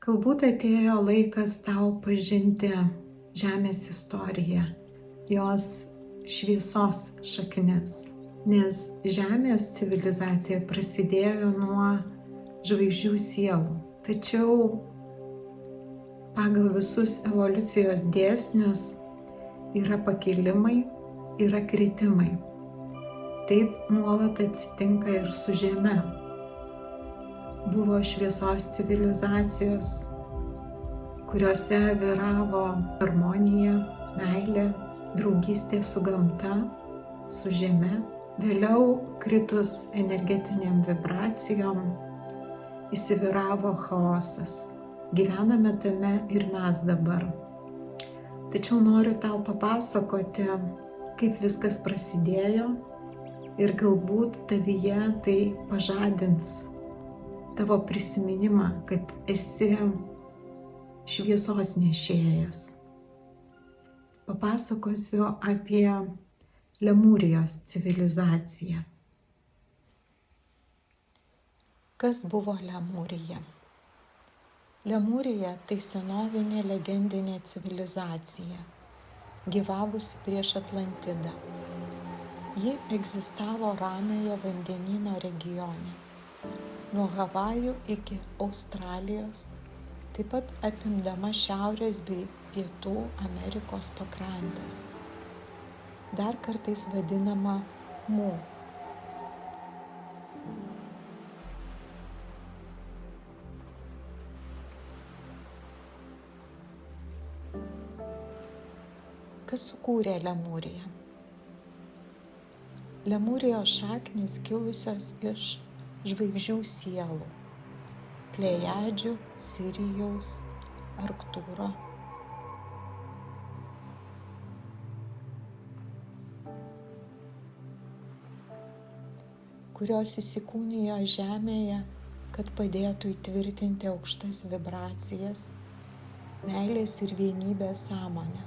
Galbūt atėjo laikas tau pažinti Žemės istoriją, jos šviesos šaknis, nes Žemės civilizacija prasidėjo nuo žvaigždžių sielų. Tačiau pagal visus evoliucijos dėsnius yra pakilimai, yra kritimai. Taip nuolat atsitinka ir su Žeme. Buvo šviesos civilizacijos, kuriuose vyravo harmonija, meilė, draugystė su gamta, su Žeme. Vėliau kritus energetiniam vibracijom įsivyravo chaosas. Gyvename tame ir mes dabar. Tačiau noriu tau papasakoti, kaip viskas prasidėjo ir galbūt tavyje tai pažadins tavo prisiminimą, kad esi šviesos nešėjas. Papasakosiu apie Lemūrijos civilizaciją. Kas buvo Lemūrija? Lemūrija tai senovinė legendinė civilizacija, gyvavusi prieš Atlantidą. Ji egzistavo Ramiojo vandenyno regione, nuo Havajų iki Australijos, taip pat apimdama Šiaurės bei Pietų Amerikos pakrantės. Dar kartais vadinama Mu. Kas sukūrė Lemūriją? Lemūrijos šaknys kilusios iš žvaigždžių sielų – Plejadžių, Sirijaus, Arktūro. Kurios įsikūnijo Žemėje, kad padėtų įtvirtinti aukštas vibracijas, meilės ir vienybės sąmonę.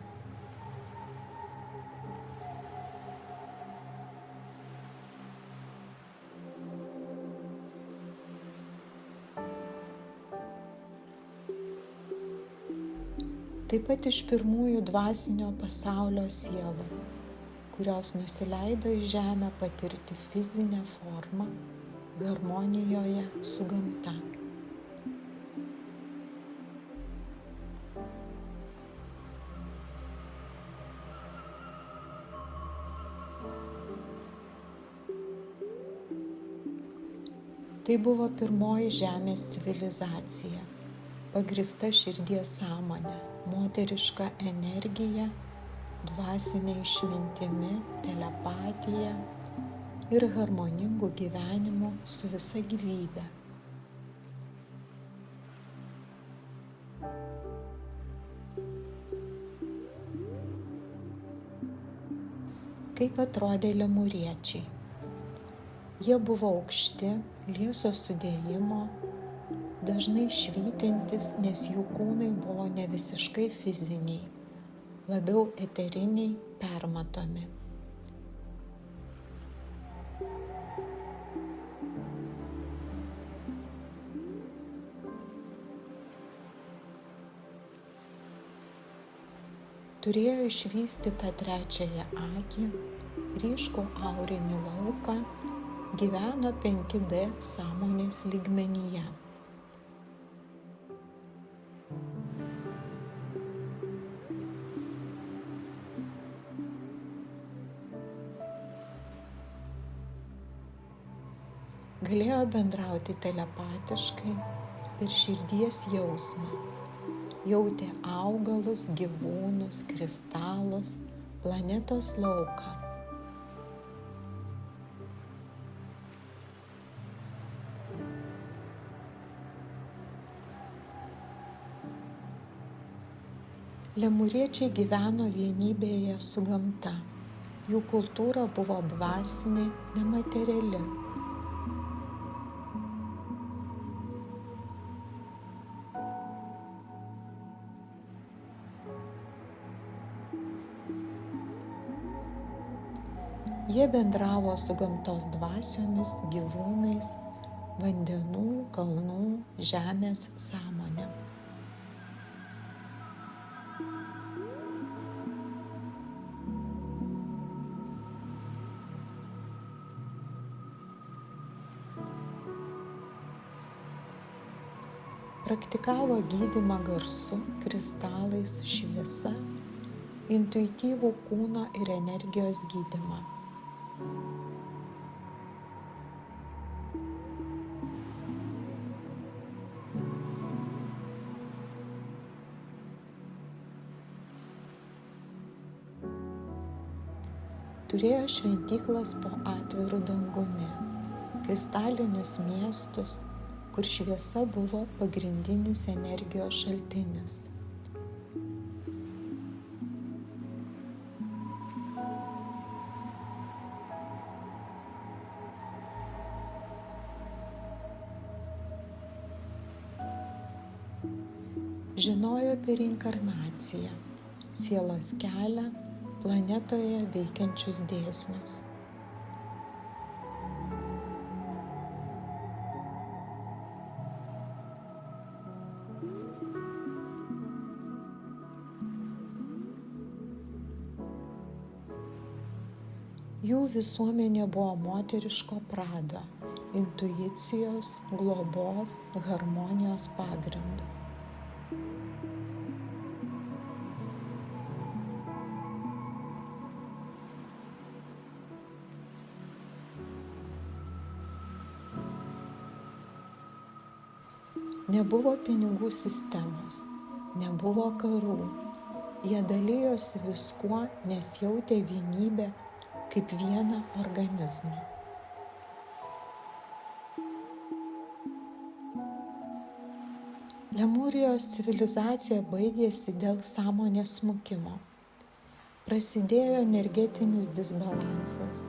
Taip pat iš pirmųjų dvasinio pasaulio sielų, kurios nusileido į Žemę patirti fizinę formą harmonijoje su gamta. Tai buvo pirmoji Žemės civilizacija, pagrįsta širdies sąmonė, moteriška energija, dvasinė išmintimi, telepatija ir harmoningu gyvenimu su visa gyvybe. Kaip atrodė lemūriečiai? Jie buvo aukšti, lieso sudėjimo, dažnai švytintis, nes jų kūnai buvo ne visiškai fiziniai, labiau eteriniai, permatomi. Turėjo išvystytą trečiąją akį, ryškų aurinį lauką, gyveno 5D sąmonės lygmenyje. Galėjo bendrauti telepatiškai ir širdies jausmą. Jautė augalus, gyvūnus, kristalus, planetos lauką. Lemūriečiai gyveno vienybėje su gamta. Jų kultūra buvo dvasinė, nemateriali. Jie bendravo su gamtos dvasiomis, gyvūnais, vandenų, kalnų, žemės sąmonė. Praktikavo gydymą garsu, kristalais, šviesa, intuityvų kūno ir energijos gydymą. Turėjo šventyklas po atviru dangumi, kristalinius miestus, kur šviesa buvo pagrindinis energijos šaltinis. Žinojo apie reinkarnaciją, sielos kelią, planetoje veikiančius dėsnius. Jų visuomenė buvo moteriško prado, intuicijos, globos, harmonijos pagrindu. Nebuvo pinigų sistemos, nebuvo karų. Jie dalijosi viskuo, nes jautė vienybę kaip vieną organizmą. Lemūrijos civilizacija baigėsi dėl sąmonės smukimo. Prasidėjo energetinis disbalansas,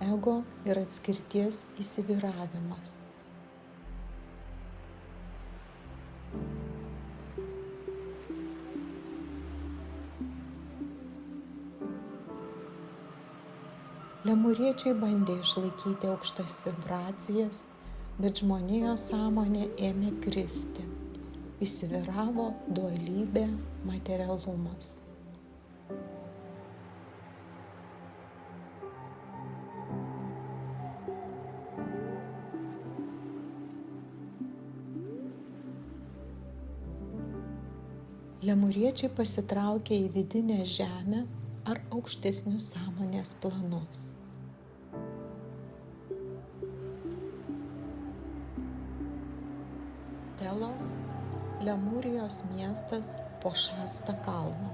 ego ir atskirties įsivyravimas. Lemūriečiai bandė išlaikyti aukštas vibracijas, bet žmonijos sąmonė ėmė kristi. Įsivyravo dualybė, materialumas. Lemūriečiai pasitraukė į vidinę žemę ar aukštesnius sąmonės planus. Telos, Lemūrijos miestas po Šasta kalnu.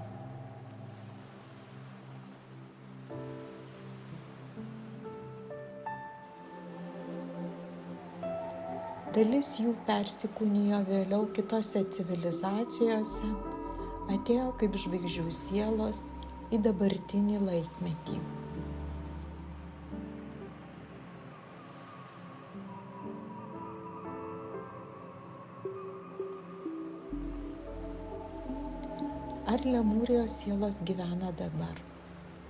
Dalis jų persikūnijo vėliau kitose civilizacijose, atėjo kaip žvaigždžių sielos į dabartinį laikmetį. Ar Lemūrijos sielos gyvena dabar?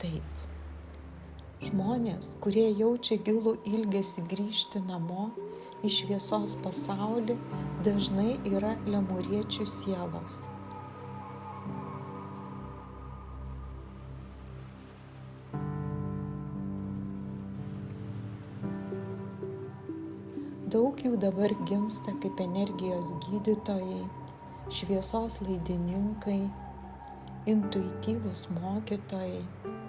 Taip. Žmonės, kurie jaučia gilų ilgesį grįžti namo į šviesos pasaulį, dažnai yra lemūriečių sielos. Daug jų dabar gimsta kaip energijos gydytojai, šviesos laidininkai, intuityvūs mokytojai,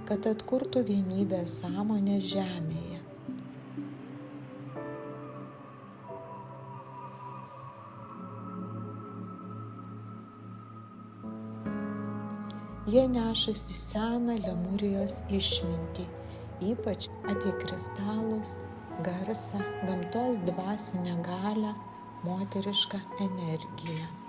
kad atkurtų vienybę sąmonę žemėje. Jie nešasi seną Lemūrijos išmintį, ypač apie kristalus, garsą, gamtos dvasinę galią, moterišką energiją.